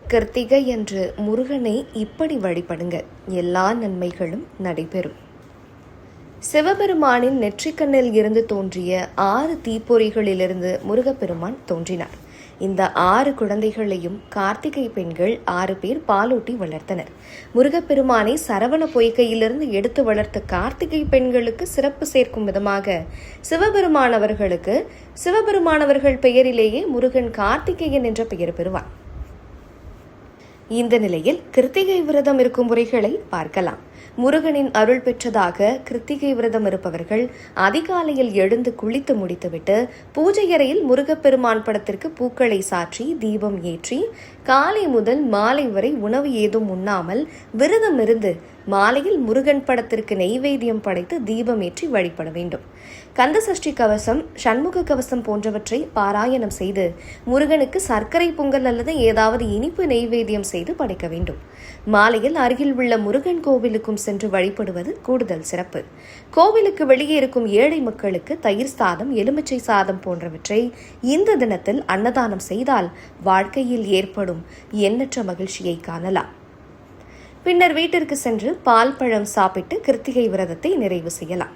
கிருத்திகை என்று முருகனை இப்படி வழிபடுங்க, எல்லா நன்மைகளும் நடைபெறும். சிவபெருமானின் நெற்றிக்கண்ணில் இருந்து தோன்றிய 6 தீப்பொறிகளிலிருந்து முருகப்பெருமான் தோன்றினார். இந்த 6 குழந்தைகளையும் கார்த்திகை பெண்கள் 6 பேர் பாலூட்டி வளர்த்தனர். முருகப்பெருமானை சரவண பொய்கையிலிருந்து எடுத்து வளர்த்த கார்த்திகை பெண்களுக்கு சிறப்பு சேர்க்கும் விதமாக சிவபெருமானவர்கள் பெயரிலேயே முருகன் கார்த்திகேயன் என்ற பெயர் பெறுவார். இந்த நிலையில் கிருத்திகை விரதம் இருக்கும் முறைகளை பார்க்கலாம். முருகனின் அருள் பெற்றதாக கிருத்திகை விரதம் இருப்பவர்கள் அதிகாலையில் எழுந்து குளித்து முடித்துவிட்டு பூஜை அறையில் முருகப்பெருமான் படத்திற்கு பூக்களை சாற்றி தீபம் ஏற்றி காலை முதல் மாலை வரை உணவு ஏதும் உண்ணாமல் விரதம் இருந்து மாலையில் முருகன் படத்திற்கு நெய்வேத்தியம் படைத்து தீபம் ஏற்றி வழிபட வேண்டும். கந்தசஷ்டி கவசம், சண்முக கவசம் போன்றவற்றை பாராயணம் செய்து முருகனுக்கு சர்க்கரை பொங்கல் அல்லது ஏதாவது இனிப்பு நெய்வேத்தியம் செய்து படைக்க வேண்டும். மாலையில் அருகில் உள்ள முருகன் கோவிலுக்கும் சென்று வழிபடுவது கூடுதல் சிறப்பு. கோவிலுக்கு வெளியே இருக்கும் ஏழை மக்களுக்கு தயிர் சாதம், எலுமிச்சை சாதம் போன்றவற்றை இந்த தினத்தில் அன்னதானம் செய்தால் வாழ்க்கையில் ஏற்படும் எண்ணற்ற மகிழ்ச்சியை காணலாம். பின்னர் வீட்டிற்கு சென்று பால் பழம் சாப்பிட்டு கிருத்திகை விரதத்தை நிறைவு செய்யலாம்.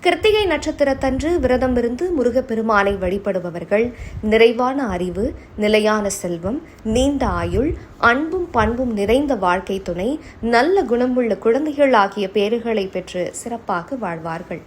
கிருத்திகை நட்சத்திரத்தன்று விரதம் இருந்து முருகப்பெருமானை வழிபடுபவர்கள் நிறைவான அறிவு, நிலையான செல்வம், நீண்ட ஆயுள், அன்பும் பண்பும் நிறைந்த வாழ்க்கை துணை, நல்ல குணமுள்ள குழந்தைகள் ஆகிய பேறுகளை பெற்று சிறப்பாக வாழ்வார்கள்.